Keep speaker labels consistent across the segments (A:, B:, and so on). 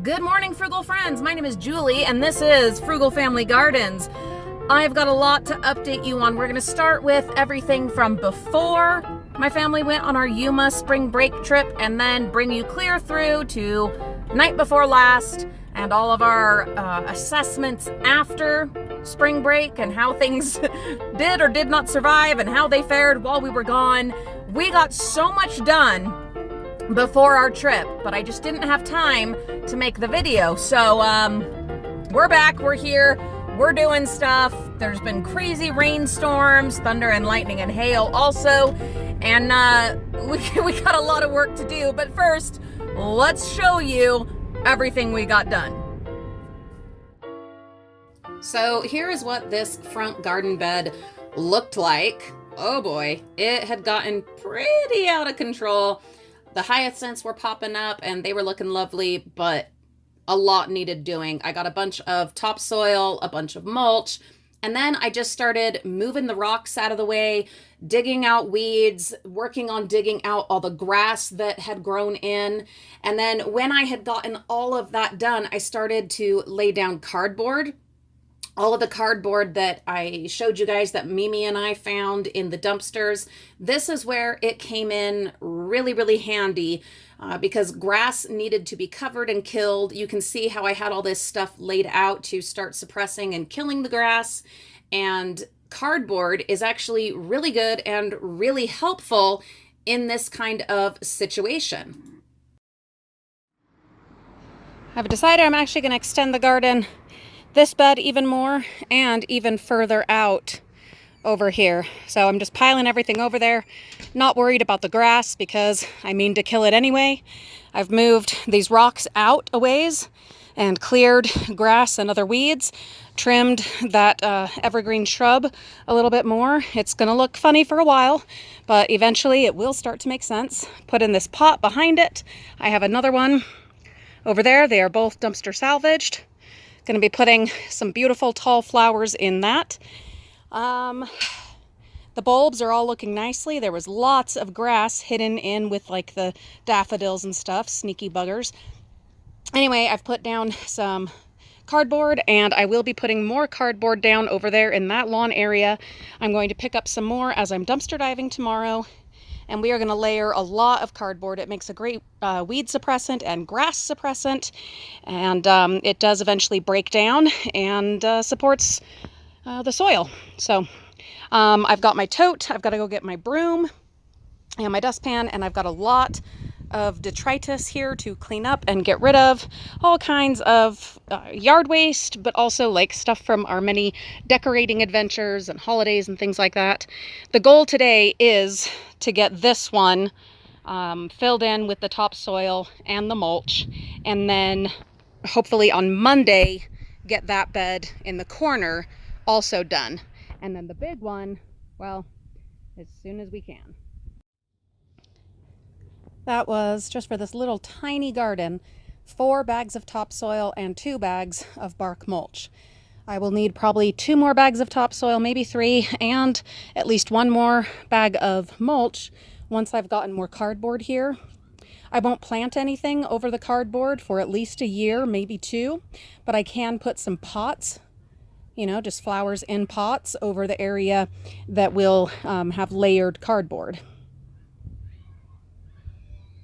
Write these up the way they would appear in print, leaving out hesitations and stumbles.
A: Good morning, Frugal friends. My name is Julie, and this is Frugal Family Gardens. I've got a lot to update you on. We're going to start with everything from before my family went on our Yuma spring break trip, and then bring you clear through to night before last and all of our assessments after spring break and how things did or did not survive and how they fared while we were gone. We got so much done before our trip, but I just didn't have time to make the video. So we're back, we're here, we're doing stuff. There's been crazy rainstorms, thunder and lightning and hail also, and we got a lot of work to do. But first, let's show you everything we got done. So here is what this front garden bed looked like. Oh boy, it had gotten pretty out of control. The hyacinths were popping up and they were looking lovely, but a lot needed doing. I got a bunch of topsoil, a bunch of mulch, and then I just started moving the rocks out of the way, digging out weeds, working on digging out all the grass that had grown in. And then when I had gotten all of that done, I started to lay down cardboard. All of the cardboard that I showed you guys that Mimi and I found in the dumpsters. This is where it came in really, really handy because grass needed to be covered and killed. You can see how I had all this stuff laid out to start suppressing and killing the grass. And cardboard is actually really good and really helpful in this kind of situation. I've decided I'm actually going to extend the garden, this bed, even more and even further out over here. So I'm just piling everything over there, not worried about the grass because I mean to kill it anyway. I've moved these rocks out a ways and cleared grass and other weeds, trimmed that evergreen shrub a little bit more. It's gonna look funny for a while, but eventually it will start to make sense. Put in this pot behind it. I have another one over there. They are both dumpster salvaged. Going to be putting some beautiful tall flowers in that. The bulbs are all looking nicely. There was lots of grass hidden in with like the daffodils and stuff, sneaky buggers. Anyway, I've put down some cardboard and I will be putting more cardboard down over there in that lawn area. I'm going to pick up some more as I'm dumpster diving tomorrow. And we are going to layer a lot of cardboard. It makes a great weed suppressant and grass suppressant, and it does eventually break down and supports the soil. So I've got my tote, I've got to go get my broom and my dustpan, and I've got a lot of detritus here to clean up and get rid of, all kinds of yard waste, but also like stuff from our many decorating adventures and holidays and things like that. The goal today is to get this one filled in with the topsoil and the mulch, and then hopefully on Monday get that bed in the corner also done. And then the big one, well, as soon as we can. That was just for this little tiny garden, 4 bags of topsoil and 2 bags of bark mulch. I will need probably 2 more bags of topsoil, maybe 3, and at least 1 more bag of mulch once I've gotten more cardboard here. I won't plant anything over the cardboard for at least a year, maybe 2, but I can put some pots, you know, just flowers in pots over the area that will have layered cardboard.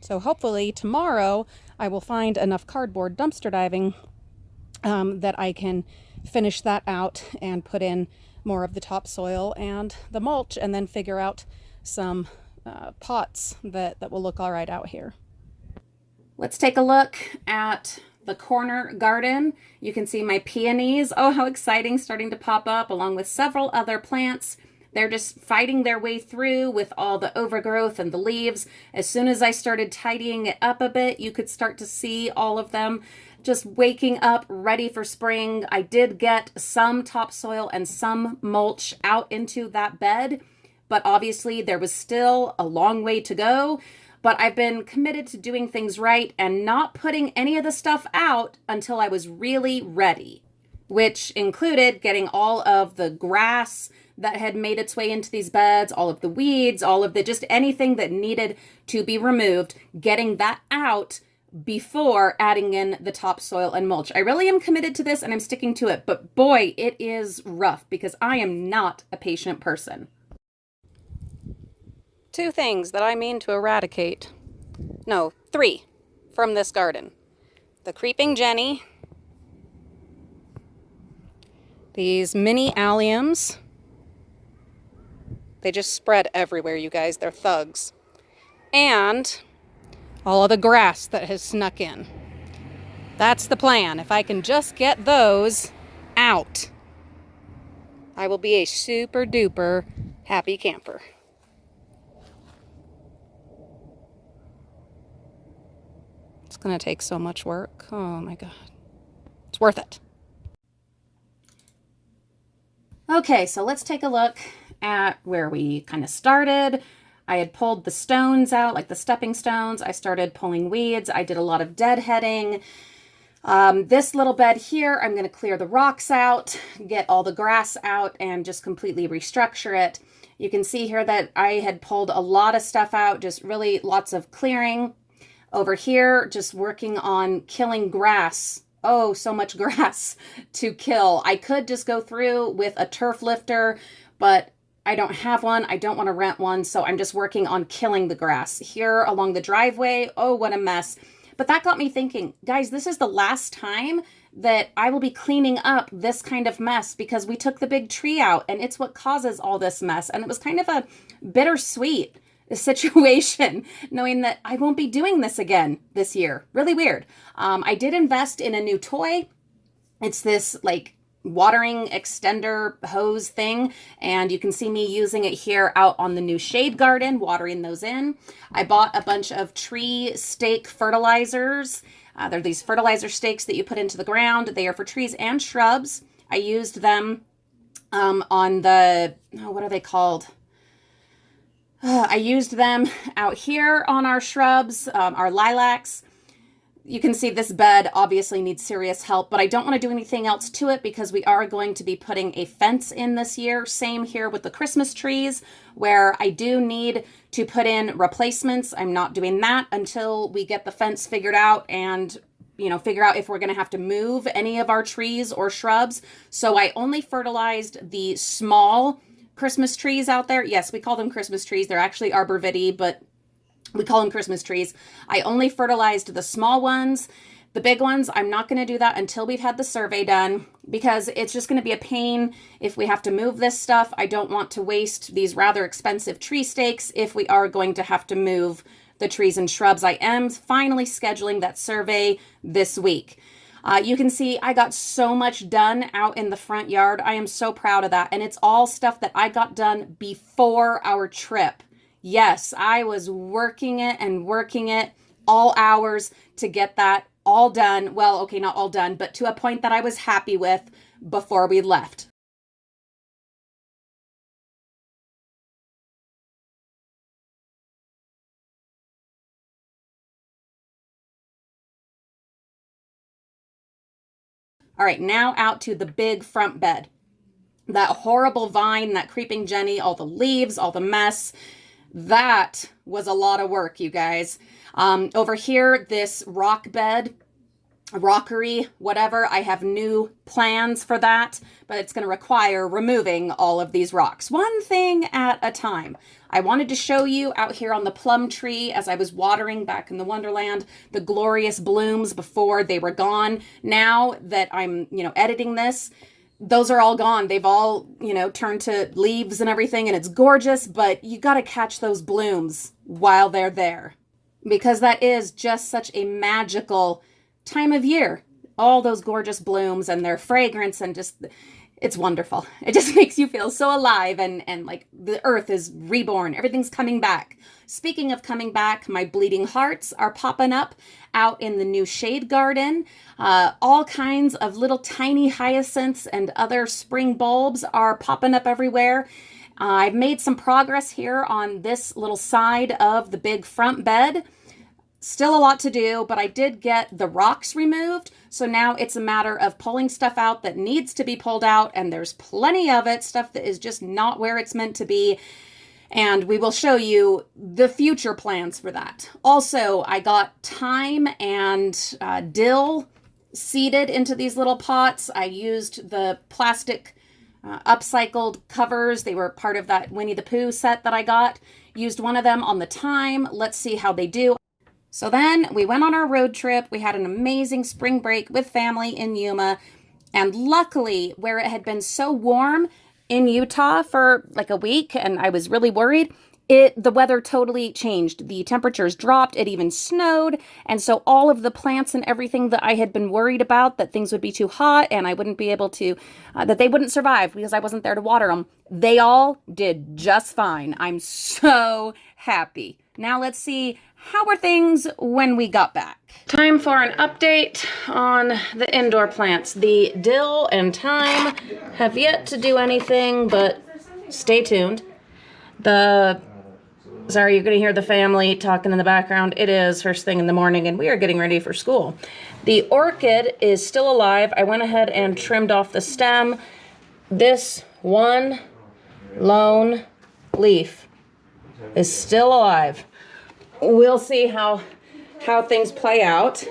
A: So hopefully tomorrow I will find enough cardboard dumpster diving that I can finish that out and put in more of the topsoil and the mulch, and then figure out some pots that will look all right out here. Let's take a look at the corner garden. You can see my peonies. Oh, how exciting, starting to pop up along with several other plants. They're just fighting their way through with all the overgrowth and the leaves. As soon as I started tidying it up a bit, you could start to see all of them just waking up, ready for spring. I did get some topsoil and some mulch out into that bed, but obviously there was still a long way to go. But I've been committed to doing things right and not putting any of the stuff out until I was really ready, which included getting all of the grass that had made its way into these beds, all of the weeds, all of the just anything that needed to be removed, getting that out before adding in the topsoil and mulch. I really am committed to this and I'm sticking to it, but boy, it is rough because I am not a patient person. Two things that I mean to eradicate. No, three from this garden. The creeping Jenny, these mini alliums. They just spread everywhere, you guys. They're thugs. And all of the grass that has snuck in. That's the plan. If I can just get those out, I will be a super duper happy camper. It's going to take so much work. Oh my God. It's worth it. Okay, so let's take a look at where we kind of started. I had pulled the stones out, like the stepping stones. I started pulling weeds. I did a lot of deadheading. This little bed here, I'm going to clear the rocks out, get all the grass out, and just completely restructure it. You can see here that I had pulled a lot of stuff out, just really lots of clearing. Over here, just working on killing grass. Oh, so much grass to kill. I could just go through with a turf lifter, but I don't have one. I don't want to rent one, so I'm just working on killing the grass. Here along the driveway, oh, what a mess. But that got me thinking, guys, this is the last time that I will be cleaning up this kind of mess because we took the big tree out and it's what causes all this mess. And it was kind of a bittersweet situation knowing that I won't be doing this again this year. Really weird. I did invest in a new toy. It's this like watering extender hose thing, and you can see me using it here out on the new shade garden, watering those in. I bought a bunch of tree stake fertilizers. They're these fertilizer stakes that you put into the ground. They are for trees and shrubs. I used them on the, what are they called? I used them out here on our shrubs, our lilacs. You can see this bed obviously needs serious help, but I don't want to do anything else to it because we are going to be putting a fence in this year. Same here with the Christmas trees, where I do need to put in replacements. I'm not doing that until we get the fence figured out and, figure out if we're going to have to move any of our trees or shrubs. So I only fertilized the small Christmas trees out there. Yes, we call them Christmas trees. They're actually arborvitae, but we call them Christmas trees. I only fertilized the small ones. The big ones, I'm not going to do that until we've had the survey done because it's just going to be a pain if we have to move this stuff. I don't want to waste these rather expensive tree stakes if we are going to have to move the trees and shrubs. I am finally scheduling that survey this week. You can see I got so much done out in the front yard. I am so proud of that. And it's all stuff that I got done before our trip. Yes, I was working it all hours to get that all done. Well, okay, not all done, but to a point that I was happy with before we left. All right, now out to the big front bed. That horrible vine, that creeping Jenny, all the leaves, all the mess. That was a lot of work, you guys. Over here, this rock bed, rockery, whatever, I have new plans for that, but it's going to require removing all of these rocks. One thing at a time. I wanted to show you out here on the plum tree as I was watering back in the Wonderland, the glorious blooms before they were gone. Now that I'm, editing this, those are all gone. They've all, turned to leaves and everything, and it's gorgeous, but you got to catch those blooms while they're there because that is just such a magical time of year. All those gorgeous blooms and their fragrance and just, it's wonderful. It just makes you feel so alive and like the earth is reborn. Everything's coming back. Speaking of coming back, my bleeding hearts are popping up out in the new shade garden. All kinds of little tiny hyacinths and other spring bulbs are popping up everywhere. I've made some progress here on this little side of the big front bed. Still a lot to do, but I did get the rocks removed. So now it's a matter of pulling stuff out that needs to be pulled out, and there's plenty of it, stuff that is just not where it's meant to be. And we will show you the future plans for that. Also, I got thyme and dill seeded into these little pots. I used the plastic upcycled covers. They were part of that Winnie the Pooh set that I got. Used one of them on the thyme. Let's see how they do. So then we went on our road trip. We had an amazing spring break with family in Yuma. And luckily, where it had been so warm in Utah for like a week, and I was really worried, the weather totally changed. The temperatures dropped. It even snowed. And so all of the plants and everything that I had been worried about, that things would be too hot and I wouldn't be able to, that they wouldn't survive because I wasn't there to water them, they all did just fine. I'm so happy. Now let's see, how were things when we got back? Time for an update on the indoor plants. The dill and thyme have yet to do anything, but stay tuned. Sorry, you're going to hear the family talking in the background. It is first thing in the morning, and we are getting ready for school. The orchid is still alive. I went ahead and trimmed off the stem. This one lone leaf is still alive. We'll see how things play out.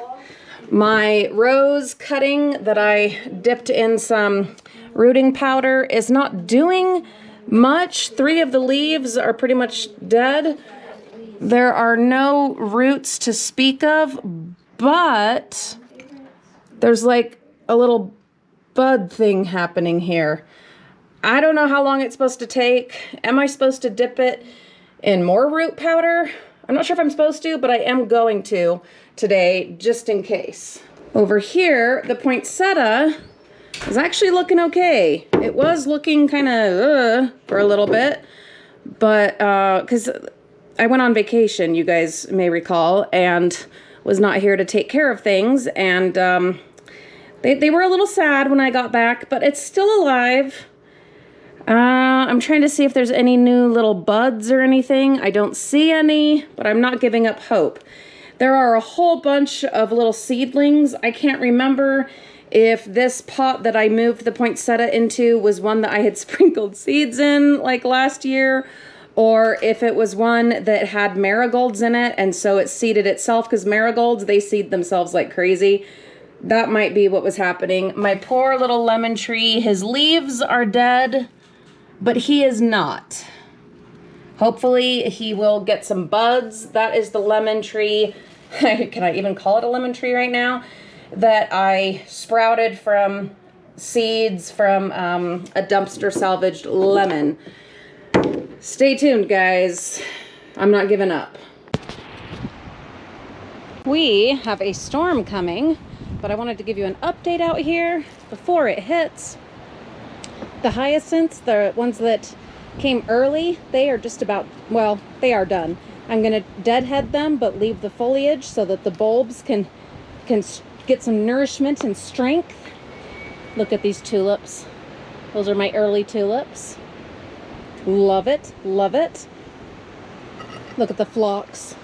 A: My rose cutting that I dipped in some rooting powder is not doing much. 3 of the leaves are pretty much dead. There are no roots to speak of, but there's like a little bud thing happening here. I don't know how long it's supposed to take. Am I supposed to dip it in more root powder? I'm not sure if I'm supposed to, but I am going to today, just in case. Over here, the poinsettia is actually looking okay. It was looking kind of for a little bit, but because I went on vacation, you guys may recall, and was not here to take care of things, and they were a little sad when I got back, but it's still alive. I'm trying to see if there's any new little buds or anything. I don't see any, but I'm not giving up hope. There are a whole bunch of little seedlings. I can't remember if this pot that I moved the poinsettia into was one that I had sprinkled seeds in like last year, or if it was one that had marigolds in it and so it seeded itself, because marigolds, they seed themselves like crazy. That might be what was happening. My poor little lemon tree, his leaves are dead, but he is not. Hopefully he will get some buds. That is the lemon tree. Can I even call it a lemon tree right now? That I sprouted from seeds from a dumpster salvaged lemon. Stay tuned, guys. I'm not giving up. We have a storm coming, but I wanted to give you an update out here before it hits. The hyacinths, the ones that came early, they are just about, well, they are done. I'm going to deadhead them, but leave the foliage so that the bulbs can get some nourishment and strength. Look at these tulips. Those are my early tulips. Love it, love it. Look at the phlox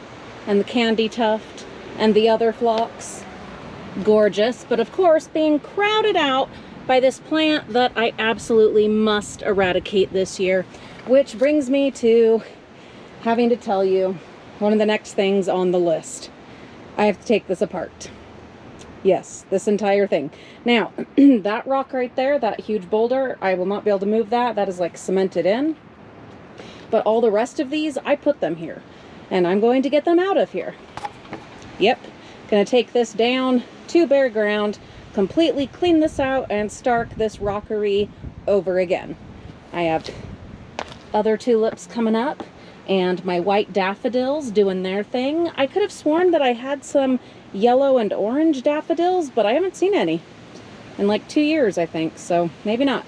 A: and the candy tuft and the other phlox. Gorgeous, but of course being crowded out by this plant that I absolutely must eradicate this year, which brings me to having to tell you one of the next things on the list. I have to take this apart. Yes, this entire thing. Now, that rock right there, that huge boulder, I will not be able to move that. That is like cemented in. But all the rest of these, I put them here. And I'm going to get them out of here. Yep, gonna take this down to bare ground, completely clean this out, and start this rockery over again. I have other tulips coming up, and my white daffodils doing their thing. I could have sworn that I had some yellow and orange daffodils, but I haven't seen any in like 2 years, I think, so maybe not.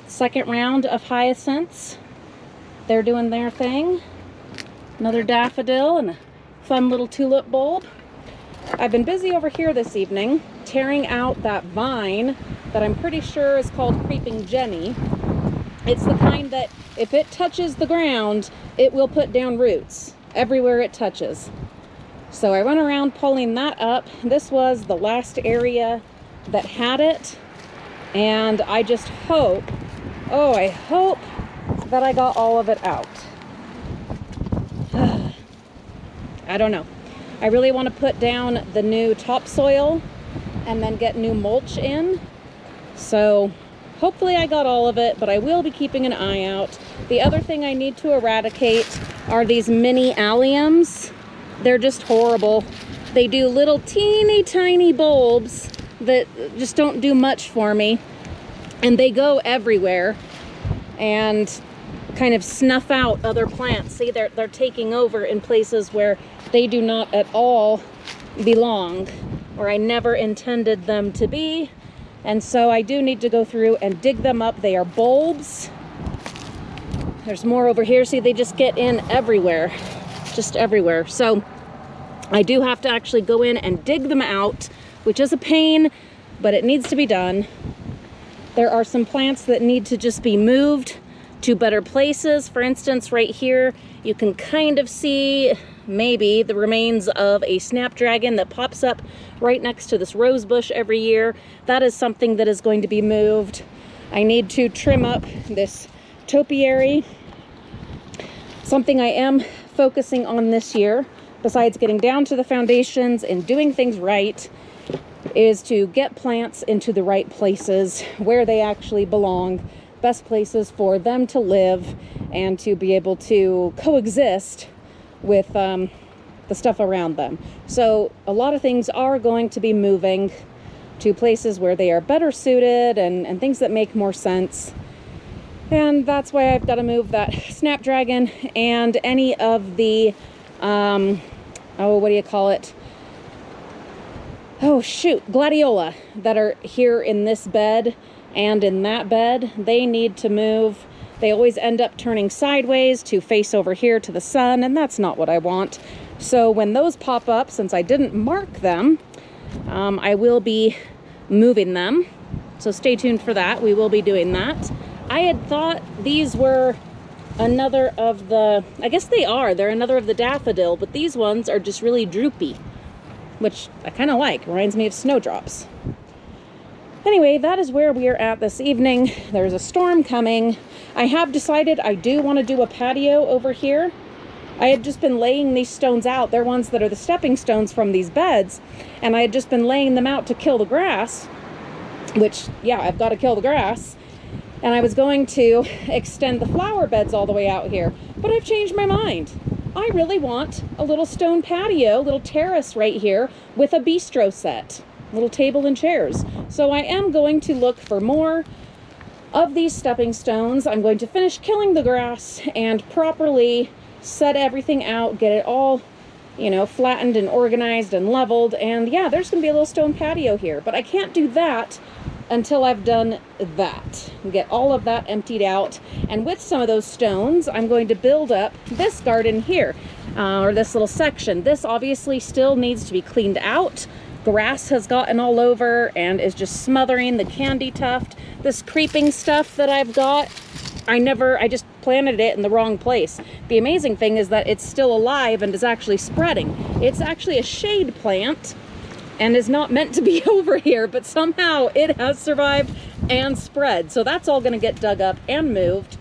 A: Second round of hyacinths. They're doing their thing. Another daffodil and a fun little tulip bulb. I've been busy over here this evening tearing out that vine that I'm pretty sure is called Creeping Jenny. It's the kind that if it touches the ground, it will put down roots everywhere it touches. So I went around pulling that up. This was the last area that had it, and I just hope, oh, I hope that I got all of it out. I don't know. I really want to put down the new topsoil and then get new mulch in. So hopefully I got all of it, but I will be keeping an eye out. The other thing I need to eradicate are these mini alliums. They're just horrible. They do little teeny tiny bulbs that just don't do much for me. And they go everywhere and kind of snuff out other plants. See, they're taking over in places where they do not at all belong, or I never intended them to be. And so I do need to go through and dig them up. They are bulbs. There's more over here. See, they just get in everywhere, just everywhere. So I do have to actually go in and dig them out, which is a pain, but it needs to be done. There are some plants that need to just be moved to better places. For instance, right here, you can kind of see maybe the remains of a snapdragon that pops up right next to this rose bush every year. That is something that is going to be moved. I need to trim up this topiary. Something I am focusing on this year, besides getting down to the foundations and doing things right, is to get plants into the right places where they actually belong, best places for them to live and to be able to coexist with the stuff around them. So a lot of things are going to be moving to places where they are better suited and things that make more sense. And that's why I've got to move that snapdragon and any of the, what do you call it? Oh shoot, gladiola that are here in this bed and in that bed. They need to move. They always end up turning sideways to face over here to the sun, and that's not what I want. So when those pop up, since I didn't mark them, I will be moving them. So stay tuned for that. We will be doing that. I had thought these were another of the, I guess they are. They're another of the daffodil, but these ones are just really droopy, which I kind of like. Reminds me of snowdrops. Anyway, that is where we are at this evening. There's a storm coming. I have decided I do want to do a patio over here. I had just been laying these stones out. They're ones that are the stepping stones from these beds. And I had just been laying them out to kill the grass, which, yeah, I've got to kill the grass. And I was going to extend the flower beds all the way out here. But I've changed my mind. I really want a little stone patio, little terrace right here with a bistro set, little table and chairs. So I am going to look for more of these stepping stones. I'm going to finish killing the grass and properly set everything out, get it all, you know, flattened and organized and leveled. And yeah, there's going to be a little stone patio here, but I can't do that until I've done that. Get all of that emptied out. And with some of those stones, I'm going to build up this garden here, or this little section. This obviously still needs to be cleaned out. Grass has gotten all over and is just smothering the candy tuft. This creeping stuff that I've got, I just planted it in the wrong place. The amazing thing is that it's still alive and is actually spreading. It's actually a shade plant and is not meant to be over here, but somehow it has survived and spread. So that's all gonna get dug up and moved.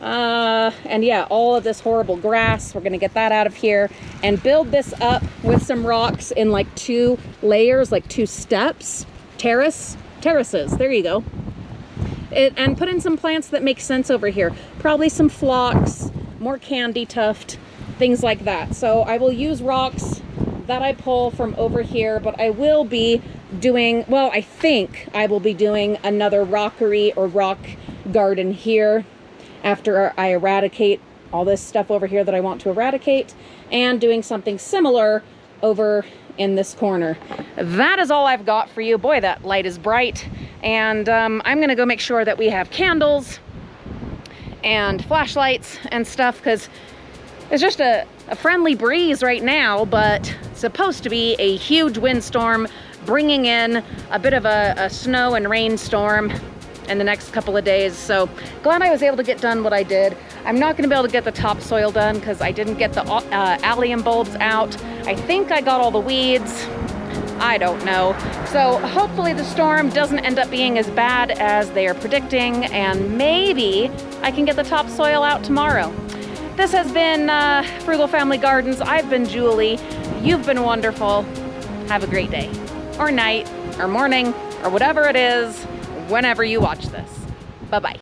A: And yeah, all of this horrible grass, we're gonna get that out of here and build this up with some rocks in like 2 layers, like 2 steps, terraces, there you go. And put in some plants that make sense over here. Probably some phlox, more candy tuft, things like that. So I will use rocks that I pull from over here, but I will be doing, well, I think I will be doing another rockery or rock garden here after I eradicate all this stuff over here that I want to eradicate, and doing something similar over in this corner. That is all I've got for you. Boy, that light is bright. And I'm gonna go make sure that we have candles and flashlights and stuff, because it's just a friendly breeze right now, but it's supposed to be a huge windstorm bringing in a bit of a snow and rainstorm in the next couple of days. So glad I was able to get done what I did. I'm not gonna be able to get the topsoil done because I didn't get the allium bulbs out. I think I got all the weeds. I don't know. So hopefully the storm doesn't end up being as bad as they are predicting, and maybe I can get the topsoil out tomorrow. This has been Frugal Family Gardens. I've been Julie. You've been wonderful. Have a great day, or night, or morning, or whatever it is, whenever you watch this. Bye-bye.